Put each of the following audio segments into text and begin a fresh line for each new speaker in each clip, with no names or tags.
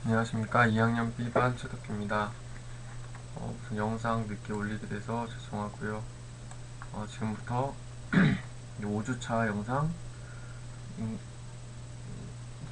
안녕하십니까. 2학년 B반 최덕기입니다. 무슨 영상 늦게 올리게 돼서 죄송하고요. 지금부터 5주차 영상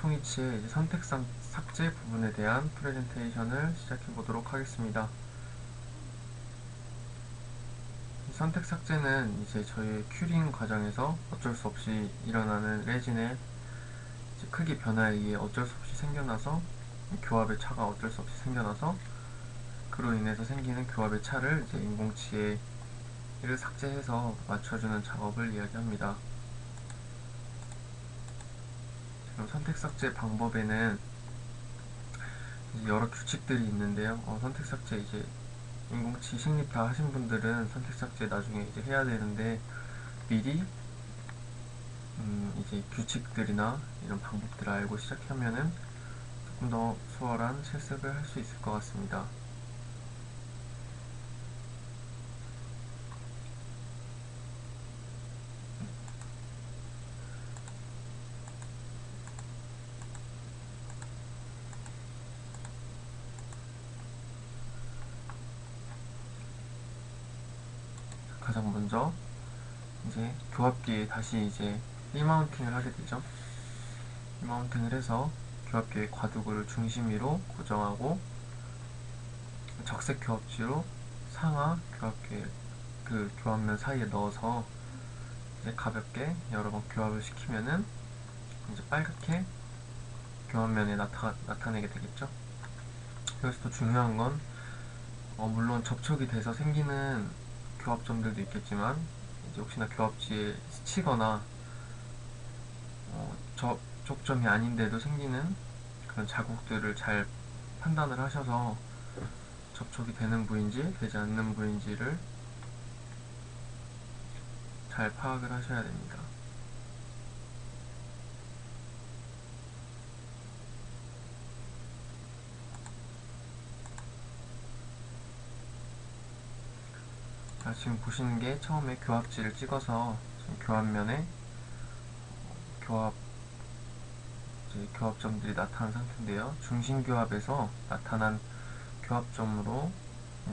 총이치의 선택 삭제 부분에 대한 프레젠테이션을 시작해 보도록 하겠습니다. 이 선택 삭제는 이제 저희 큐링 과정에서 어쩔 수 없이 일어나는 레진의 크기 변화에 의해 어쩔 수 없이 생겨나서 교합의 차가 어쩔 수 없이 생겨나서 그로 인해서 생기는 교합의 차를 이제 인공치의 이를 삭제해서 맞춰주는 작업을 이야기합니다. 지금 선택 삭제 방법에는 여러 규칙들이 있는데요. 선택 삭제 이제 인공치 식립 다 하신 분들은 선택 삭제 나중에 이제 해야 되는데 미리 이제 규칙들이나 이런 방법들을 알고 시작하면은 조금 더 수월한 실습을 할 수 있을 것 같습니다. 가장 먼저 이제 교합기에 다시 이제 리마운팅을 하게 되죠. 리마운팅을 해서 교합기의 과두구를 중심 위로 고정하고 적색 교합지로 상하 교합기의 그 교합면 사이에 넣어서 이제 가볍게 여러 번 교합을 시키면은 이제 빨갛게 교합면에 나타내게 되겠죠. 여기서 또 중요한 건 물론 접촉이 돼서 생기는 교합점들도 있겠지만 이제 혹시나 교합지에 스치거나 접촉점이 아닌데도 생기는 그런 자국들을 잘 판단을 하셔서 접촉이 되는 부위인지 되지 않는 부위인지를 잘 파악을 하셔야 됩니다. 자, 지금 보시는 게 처음에 교합지를 찍어서 지금 교합면에 교합 교합점들이 나타난 상태인데요. 중심 교합에서 나타난 교합점으로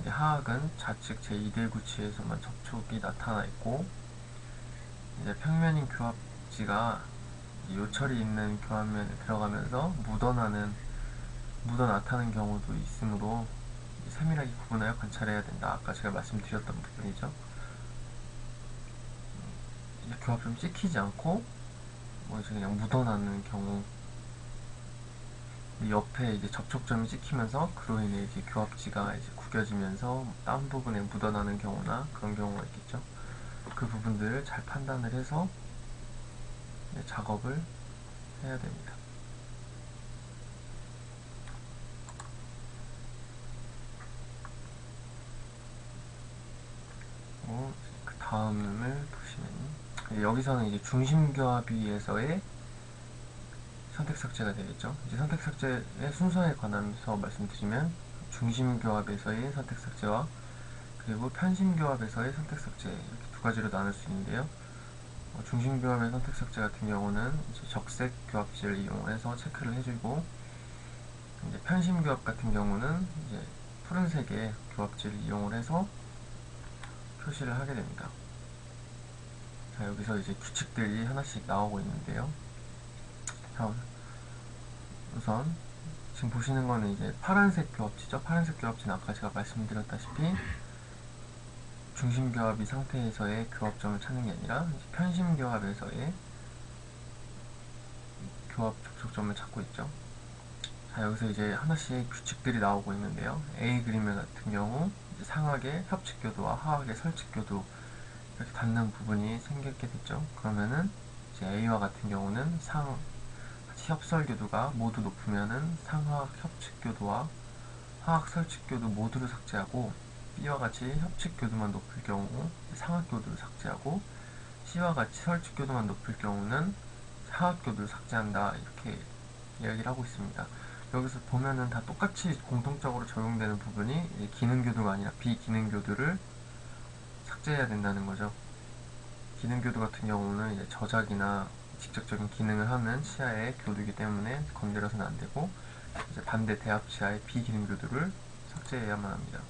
이제 하악은 좌측 제2대9치에서만 접촉이 나타나 있고 이제 평면인 교합지가 요철이 있는 교합면에 들어가면서 묻어 나타나는 경우도 있으므로 세밀하게 구분하여 관찰해야 된다. 아까 제가 말씀드렸던 부분이죠. 교합점 찍히지 않고 이제 그냥 묻어나는 경우, 옆에 이제 접촉점이 찍히면서 그로 인해 이제 교합지가 이제 구겨지면서 다운 부분에 묻어나는 경우나 그런 경우가 있겠죠. 그 부분들을 잘 판단을 해서 작업을 해야 됩니다. 그 다음을 보시면 여기서는 이제 중심교합위에서의 선택 삭제가 되겠죠. 이제 선택 삭제의 순서에 관해서 말씀드리면 중심교합에서의 선택 삭제와 그리고 편심교합에서의 선택 삭제 이렇게 두 가지로 나눌 수 있는데요. 중심교합의 선택 삭제 같은 경우는 이제 적색 교합지를 이용해서 체크를 해주고 이제 편심교합 같은 경우는 이제 푸른색의 교합지를 이용을 해서 표시를 하게 됩니다. 자, 여기서 이제 규칙들이 하나씩 나오고 있는데요. 자, 우선 지금 보시는 거는 이제 파란색 교합지죠. 파란색 교합지는 아까 제가 말씀드렸다시피 중심 교합이 상태에서의 교합점을 찾는 게 아니라 편심 교합에서의 교합 접촉점을 찾고 있죠. 자, 여기서 이제 하나씩 규칙들이 나오고 있는데요. A 그림의 같은 경우 이제 상하게 협칙교도와 하하게 설칙교도 이렇게 닿는 부분이 생기게 됐죠. 그러면은 이제 A와 같은 경우는 협설교도가 모두 높으면은 상하학 협칙교도와 하학 설칙교도 모두를 삭제하고 B와 같이 협칙교도만 높을 경우 상하교도를 삭제하고 C와 같이 설칙교도만 높을 경우는 하학교도를 삭제한다. 이렇게 이야기를 하고 있습니다. 여기서 보면은 다 똑같이 공통적으로 적용되는 부분이 기능교도가 아니라 비기능교도를 삭제해야 된다는 거죠. 기능교도 같은 경우는 이제 저작이나 직접적인 기능을 하는 시야의 교도이기 때문에 건드려서는 안 되고, 이제 반대 대합치하의 비기능 교도를 삭제해야만 합니다.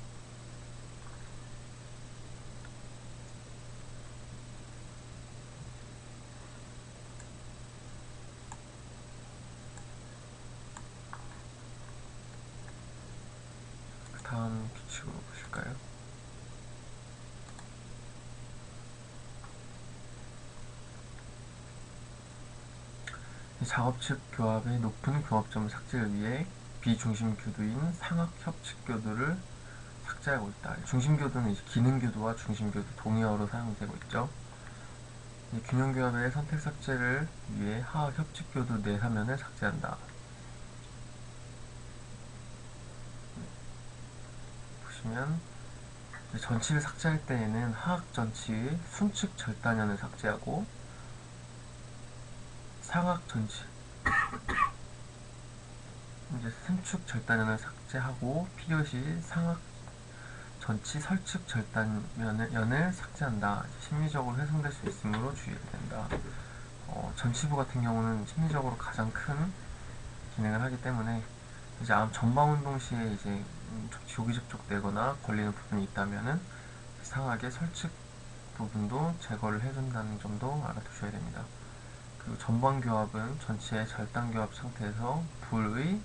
다음 규칙으로 보실까요? 작업 측 교합의 높은 교합점 삭제를 위해 비중심 교도인 상학 협칙 교도를 삭제하고 있다. 중심 교도는 이제 기능 교도와 중심 교도 동의어로 사용되고 있죠. 균형 교합의 선택 삭제를 위해 하학 협칙 교도 내 화면을 삭제한다. 보시면 전치를 삭제할 때에는 하학 전치의 순측 절단연을 삭제하고 상학 전치 이제 순측 절단연을 삭제하고 필요시 상학 전치 설측 절단연을 삭제한다. 심리적으로 훼손될 수 있으므로 주의해야 된다. 전치부 같은 경우는 심리적으로 가장 큰 기능을 하기 때문에 이제 전방 운동 시에 이제 조기 접촉되거나 걸리는 부분이 있다면은 상하게 설측 부분도 제거를 해준다는 점도 알아두셔야 됩니다. 그리고 전방 교합은 전체의 절단 교합 상태에서 불의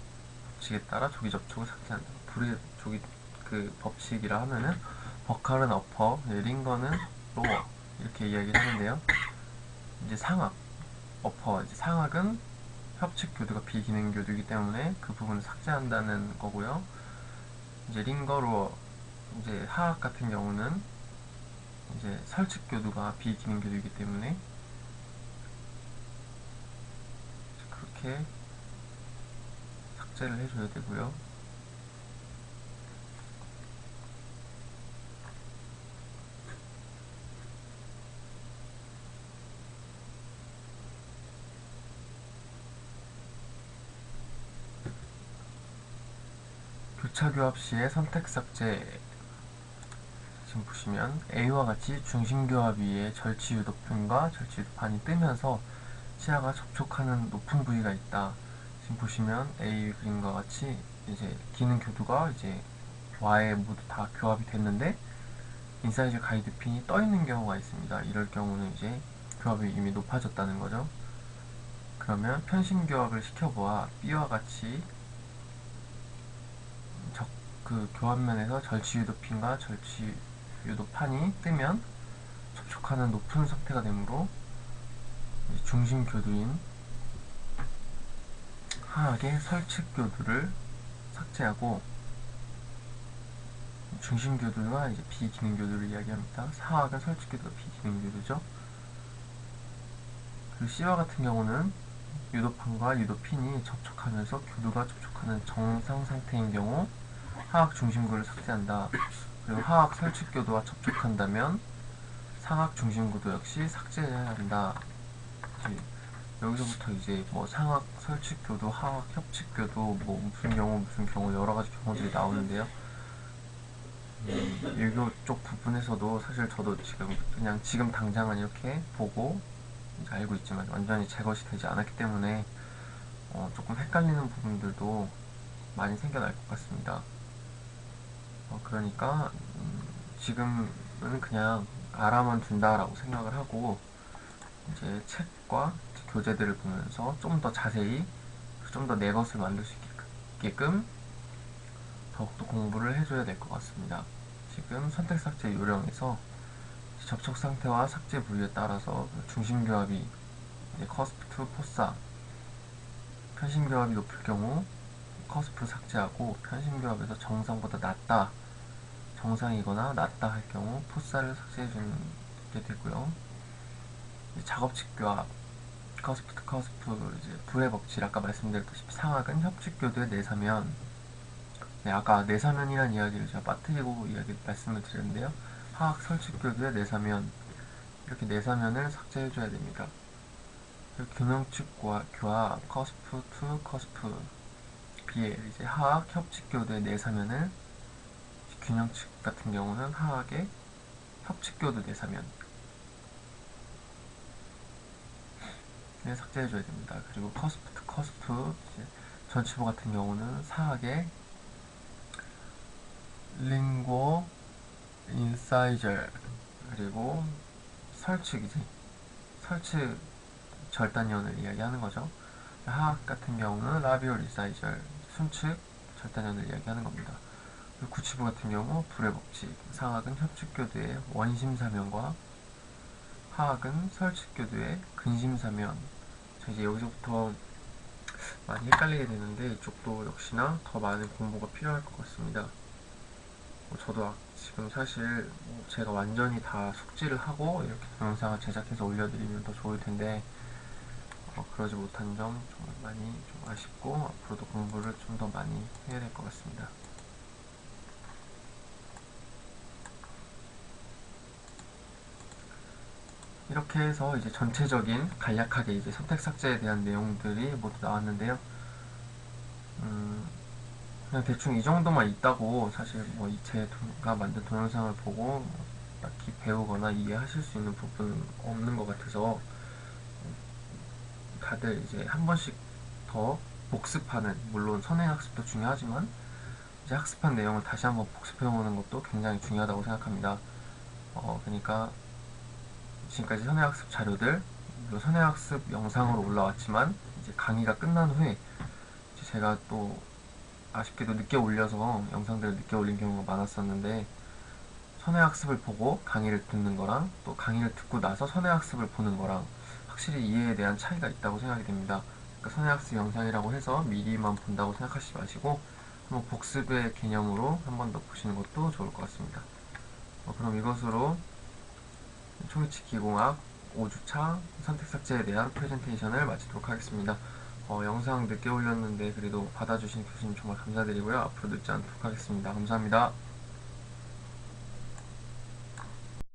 법칙에 따라 조기 접촉을 삭제한다. 불의 조기 그 법칙이라 하면은 버칼은 어퍼, 링거는 로어 이렇게 이야기를 하는데요. 이제 상악, 어퍼, 이제 상악은 협칙 교도가 비기능 교도이기 때문에 그 부분을 삭제한다는 거고요. 이제 링거, 로어, 이제 하악 같은 경우는 이제 설측 교도가 비기능 교도이기 때문에 그렇게 삭제를 해줘야 되고요. 교차 교합 시의 선택 삭제. 지금 보시면 A와 같이 중심 교합 위에 절치 유도편과 절치 유도판이 뜨면서 치아가 접촉하는 높은 부위가 있다. 지금 보시면 A 그림과 같이 이제 기능 교두가 이제 Y에 모두 다 교합이 됐는데 인사이즈 가이드 핀이 떠 있는 경우가 있습니다. 이럴 경우는 이제 교합이 이미 높아졌다는 거죠. 그러면 편심 교합을 시켜보아 B와 같이 그 교합면에서 절치 유도 핀과 절치 유도 판이 뜨면 접촉하는 높은 상태가 되므로 중심 교두인 하악의 설측 교두를 삭제하고 중심 교두가 이제 비기능 교두를 이야기합니다. 하악은 설측 교두가 비기능 교두죠. 그리고 C와 같은 경우는 유도판과 유도핀이 접촉하면서 교두가 접촉하는 정상 상태인 경우 하악 중심구를 삭제한다. 그리고 하악 설측 교두와 접촉한다면 상악 중심 구도 역시 삭제해야 한다. 여기서부터 이제 뭐 상악 설측 교도, 하악 협칙 교도, 뭐 무슨 경우 여러 가지 경우들이 나오는데요. 유교 쪽 부분에서도 사실 저도 그냥 지금 당장은 이렇게 보고 알고 있지만 완전히 제것이 되지 않았기 때문에 조금 헷갈리는 부분들도 많이 생겨날 것 같습니다. 그러니까 지금은 그냥 알아만 둔다라고 생각을 하고 이제 책과 교재들을 보면서 좀 더 자세히 좀 더 내 것을 만들 수 있게끔 더욱더 공부를 해줘야 될 것 같습니다. 지금 선택 삭제 요령에서 접촉 상태와 삭제 부위에 따라서 중심 교합이 커스프 투 포사, 편심 교합이 높을 경우 커스프를 삭제하고 편심 교합에서 정상보다 낮다, 정상이거나 낮다 할 경우 포사를 삭제해주게 되고요. 작업측 교합, 커스프 투 커스프, 이제 불의 법칙, 아까 말씀드렸다시피 상악은 협칙 교도의 내사면, 아까 내사면이라는 이야기를 제가 빠뜨리고 말씀을 드렸는데요. 하악 설측 교도의 내사면, 이렇게 내사면을 삭제해줘야 됩니다. 균형측 교합, 커스프 투 커스프, BL, 이제 하악 협칙 교도의 내사면을 균형측 같은 경우는 하악의 협칙 교도 내사면 삭제해줘야 됩니다. 그리고 커스프 투 커스프, 전치부 같은 경우는 사학의 링고 인사이저, 그리고 설측이지. 설측 절단연을 이야기하는 거죠. 하악 같은 경우는 라비올 인사이저, 순측 절단연을 이야기하는 겁니다. 그리고 구치부 같은 경우 불의 법칙, 상학은 협축교두의 원심사면과 하악은 설측교두의 근심사면. 자, 이제 여기서부터 많이 헷갈리게 되는데 이쪽도 역시나 더 많은 공부가 필요할 것 같습니다. 저도 지금 사실 제가 완전히 다 숙지를 하고 이렇게 동영상을 제작해서 올려드리면 더 좋을 텐데 그러지 못한 점 정말 많이 좀 아쉽고 앞으로도 공부를 좀 더 많이 해야 될 것 같습니다. 이렇게 해서 이제 전체적인 간략하게 이제 선택 삭제에 대한 내용들이 모두 나왔는데요. 그냥 대충 이 정도만 있다고 사실 뭐 제가 만든 동영상을 보고 딱히 배우거나 이해하실 수 있는 부분은 없는 것 같아서 다들 이제 한 번씩 더 복습하는, 물론 선행학습도 중요하지만 이제 학습한 내용을 다시 한번 복습해보는 것도 굉장히 중요하다고 생각합니다. 그러니까 지금까지 선행학습 자료들, 물론 선행학습 영상으로 올라왔지만 이제 강의가 끝난 후에 이제 제가 또 아쉽게도 늦게 올려서 영상들을 늦게 올린 경우가 많았었는데, 선행학습을 보고 강의를 듣는 거랑 또 강의를 듣고 나서 선행학습을 보는 거랑 확실히 이해에 대한 차이가 있다고 생각이 됩니다. 그러니까 선행학습 영상이라고 해서 미리만 본다고 생각하시지 마시고 한번 복습의 개념으로 한 번 더 보시는 것도 좋을 것 같습니다. 그럼 이것으로 초이치 기공학 5주차 선택 삭제에 대한 프레젠테이션을 마치도록 하겠습니다. 영상 늦게 올렸는데 그래도 받아주신 교수님 정말 감사드리고요. 앞으로 늦지 않도록 하겠습니다. 감사합니다.